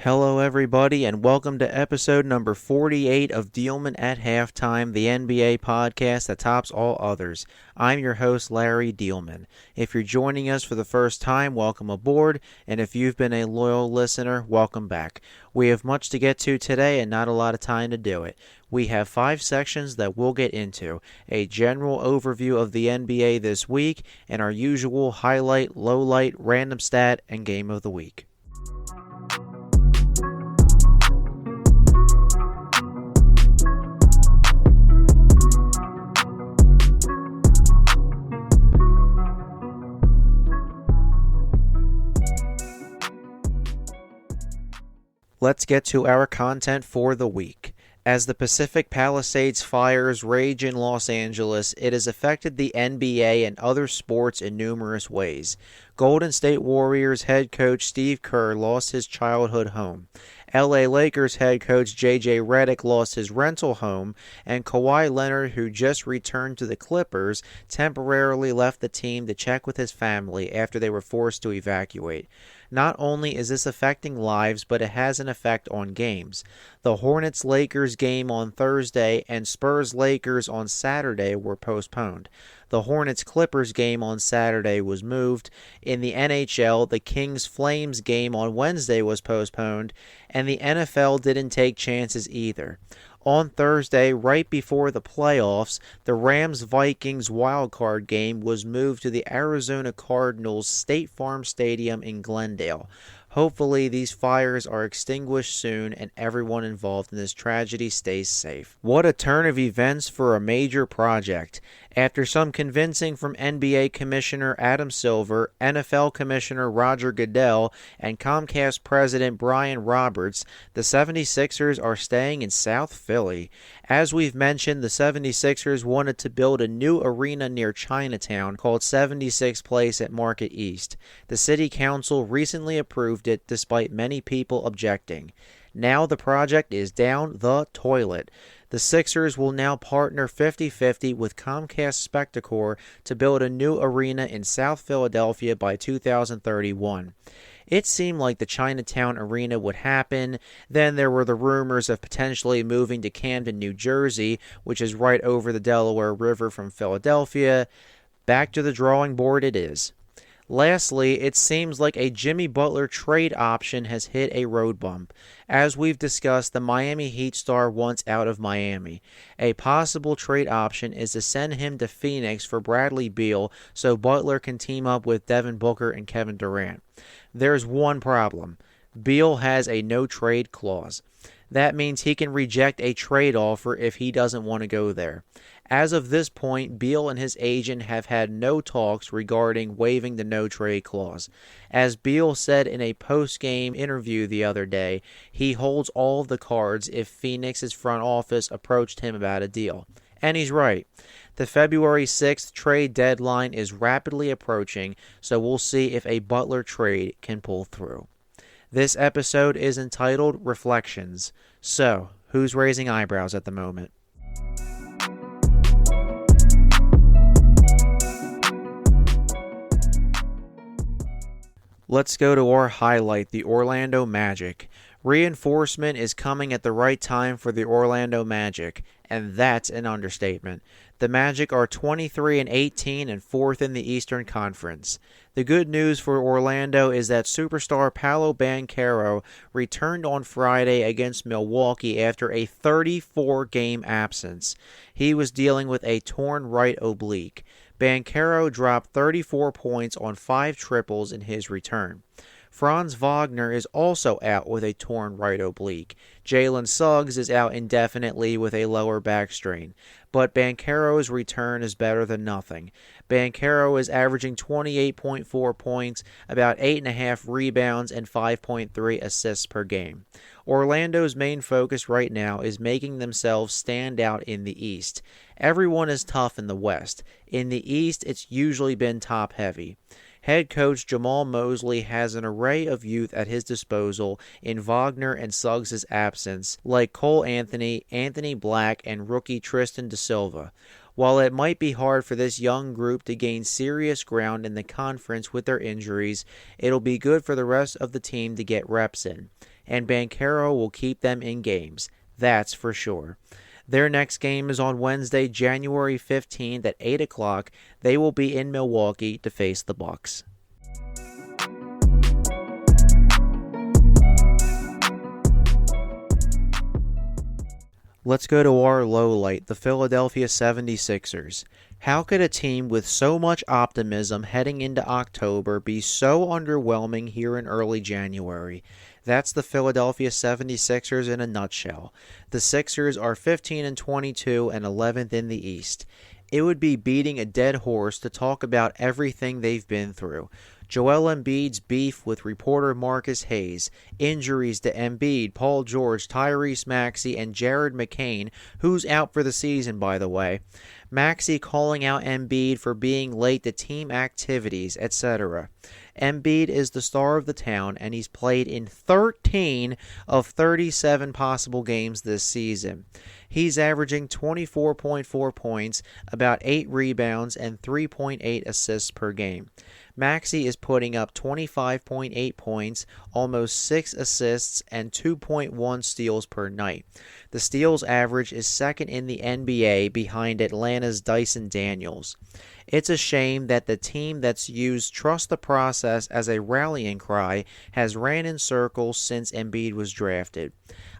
Hello, everybody, and welcome to episode number 48 of Diehlman at Halftime, the NBA podcast that tops all others. I'm your host, Larry Diehlman. If you're joining us for the first time, welcome aboard, and if you've been a loyal listener, welcome back. We have much to get to today and not a lot of time to do it. We have 5 sections that we'll get into, a general overview of the NBA this week, and our usual highlight, lowlight, random stat, and game of the week. Let's get to our content for the week. As the Pacific Palisades fires rage in Los Angeles, it has affected the NBA and other sports in numerous ways. Golden State Warriors head coach Steve Kerr lost his childhood home. LA Lakers head coach J.J. Redick lost his rental home, and Kawhi Leonard, who just returned to the Clippers, temporarily left the team to check with his family after they were forced to evacuate. Not only is this affecting lives, but it has an effect on games. The Hornets-Lakers game on Thursday and Spurs-Lakers on Saturday were postponed. The Hornets-Clippers game on Saturday was moved. In the NHL, the Kings-Flames game on Wednesday was postponed, and the NFL didn't take chances either. On Thursday, right before the playoffs, the Rams-Vikings wildcard game was moved to the Arizona Cardinals State Farm Stadium in Glendale. Hopefully, these fires are extinguished soon and everyone involved in this tragedy stays safe. What a turn of events for a major project. After some convincing from NBA Commissioner Adam Silver, NFL Commissioner Roger Goodell, and Comcast President Brian Roberts, the 76ers are staying in South Philly. As we've mentioned, the 76ers wanted to build a new arena near Chinatown called 76 Place at Market East. The City Council recently approved it despite many people objecting. Now the project is down the toilet. The Sixers will now partner 50-50 with Comcast Spectacor to build a new arena in South Philadelphia by 2031. It seemed like the Chinatown arena would happen. Then there were the rumors of potentially moving to Camden, New Jersey, which is right over the Delaware River from Philadelphia. Back to the drawing board it is. Lastly, it seems like a Jimmy Butler trade option has hit a road bump. As we've discussed, the Miami Heat star wants out of Miami. A possible trade option is to send him to Phoenix for Bradley Beal so Butler can team up with Devin Booker and Kevin Durant. There's one problem. Beal has a no-trade clause. That means he can reject a trade offer if he doesn't want to go there. As of this point, Beal and his agent have had no talks regarding waiving the no-trade clause. As Beal said in a post-game interview the other day, he holds all of the cards if Phoenix's front office approached him about a deal. And he's right. The February 6th trade deadline is rapidly approaching, so we'll see if a Butler trade can pull through. This episode is entitled Reflections. So, who's raising eyebrows at the moment? Let's go to our highlight, the Orlando Magic. Reinforcement is coming at the right time for the Orlando Magic, and that's an understatement. The Magic are 23-18 and 4th in the Eastern Conference. The good news for Orlando is that superstar Paolo Banchero returned on Friday against Milwaukee after a 34-game absence. He was dealing with a torn right oblique. Banchero dropped 34 points on 5 triples in his return. Franz Wagner is also out with a torn right oblique. Jalen Suggs is out indefinitely with a lower back strain. But Banchero's return is better than nothing. Banchero is averaging 28.4 points, about 8.5 rebounds, and 5.3 assists per game. Orlando's main focus right now is making themselves stand out in the East. Everyone is tough in the West. In the East, it's usually been top-heavy. Head coach Jamal Mosley has an array of youth at his disposal in Wagner and Suggs' absence, like Cole Anthony, Anthony Black, and rookie Tristan da Silva. While it might be hard for this young group to gain serious ground in the conference with their injuries, it'll be good for the rest of the team to get reps in. and Banchero will keep them in games. That's for sure. Their next game is on Wednesday, January 15th at 8 o'clock. They will be in Milwaukee to face the Bucks. Let's go to our lowlight, the Philadelphia 76ers. How could a team with so much optimism heading into October be so underwhelming here in early January? That's the Philadelphia 76ers in a nutshell. The Sixers are 15-22 and 11th in the East. It would be beating a dead horse to talk about everything they've been through. Joel Embiid's beef with reporter Marcus Hayes, injuries to Embiid, Paul George, Tyrese Maxey, and Jared McCain, who's out for the season, by the way. Maxey calling out Embiid for being late to team activities, etc. Embiid is the star of the town, and he's played in 13 of 37 possible games this season. He's averaging 24.4 points, about 8 rebounds, and 3.8 assists per game. Maxey is putting up 25.8 points, almost 6 assists, and 2.1 steals per night. The steals average is second in the NBA behind Atlanta's Dyson Daniels. It's a shame that the team that's used trust the process as a rallying cry has ran in circles since Embiid was drafted.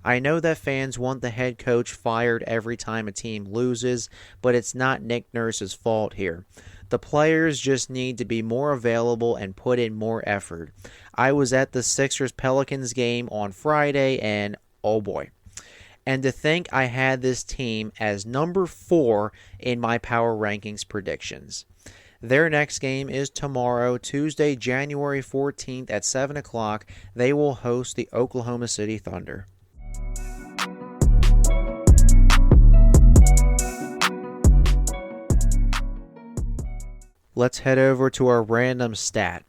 I know that fans want the head coach fired every time a team loses, but it's not Nick Nurse's fault here. The players just need to be more available and put in more effort. I was at the Sixers-Pelicans game on Friday, and oh boy. And to think I had this team as number 4 in my power rankings predictions. Their next game is tomorrow, Tuesday, January 14th at 7 o'clock. They will host the Oklahoma City Thunder. Let's head over to our random stat.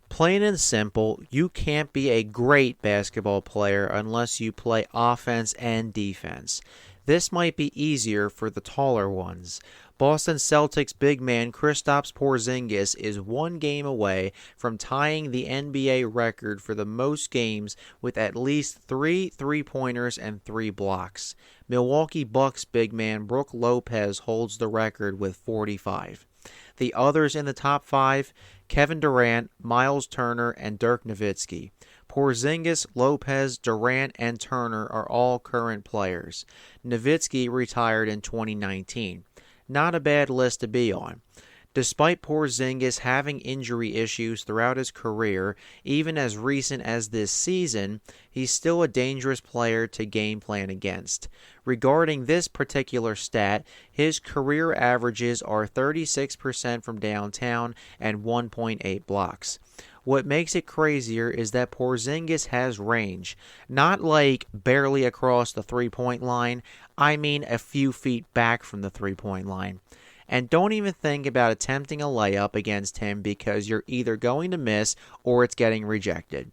Plain and simple, you can't be a great basketball player unless you play offense and defense. This might be easier for the taller ones. Boston Celtics big man Kristaps Porziņģis is 1 game away from tying the NBA record for the most games with at least 3 3-pointers and 3 blocks. Milwaukee Bucks big man Brook Lopez holds the record with 45. The others in the top 5, Kevin Durant, Miles Turner, and Dirk Nowitzki. Porziņģis, Lopez, Durant, and Turner are all current players. Nowitzki retired in 2019. Not a bad list to be on. Despite Porziņģis having injury issues throughout his career, even as recent as this season, he's still a dangerous player to game plan against. Regarding this particular stat, his career averages are 36% from downtown and 1.8 blocks. What makes it crazier is that Porziņģis has range. Not like barely across the three-point line, I mean a few feet back from the three-point line. And don't even think about attempting a layup against him because you're either going to miss or it's getting rejected.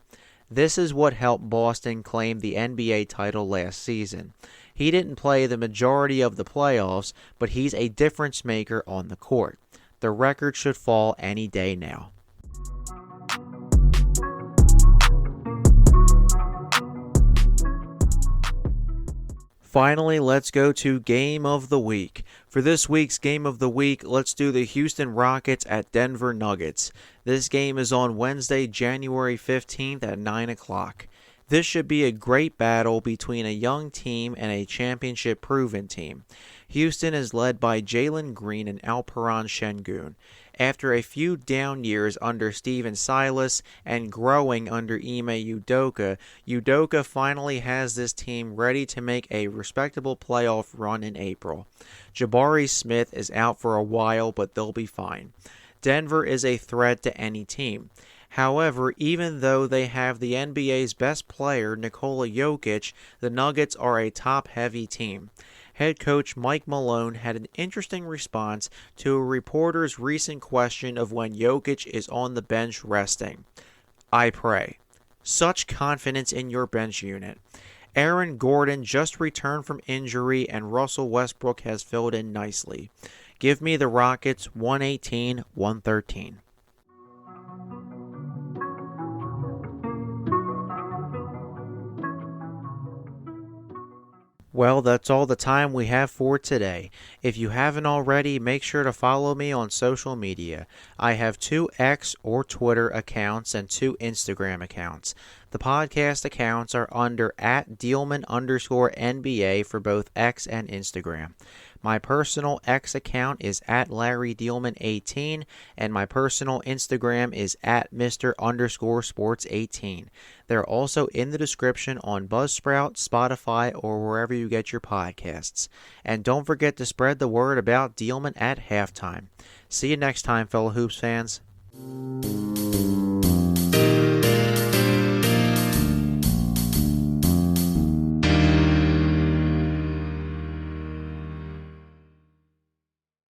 This is what helped Boston claim the NBA title last season. He didn't play the majority of the playoffs, but he's a difference maker on the court. The record should fall any day now. Finally, let's go to Game of the Week. For this week's Game of the Week, let's do the Houston Rockets at Denver Nuggets. This game is on Wednesday, January 15th at 9 o'clock. This should be a great battle between a young team and a championship-proven team. Houston is led by Jalen Green and Alperen Şengün. After a few down years under Steven Silas and growing under Ime Udoka, Udoka finally has this team ready to make a respectable playoff run in April. Jabari Smith is out for a while, but they'll be fine. Denver is a threat to any team. However, even though they have the NBA's best player, Nikola Jokic, the Nuggets are a top-heavy team. Head coach Mike Malone had an interesting response to a reporter's recent question of when Jokic is on the bench resting. I pray. Such confidence in your bench unit. Aaron Gordon just returned from injury and Russell Westbrook has filled in nicely. Give me the Rockets 118-113. Well, that's all the time we have for today. If you haven't already, make sure to follow me on social media. I have 2 X or Twitter accounts and 2 Instagram accounts. The podcast accounts are under @Diehlman_NBA for both X and Instagram. My personal X account is @LarryDiehlman18, and my personal Instagram is @Mr_Sports18. They're also in the description on Buzzsprout, Spotify, or wherever you get your podcasts. And don't forget to spread the word about Diehlman at halftime. See you next time, fellow Hoops fans.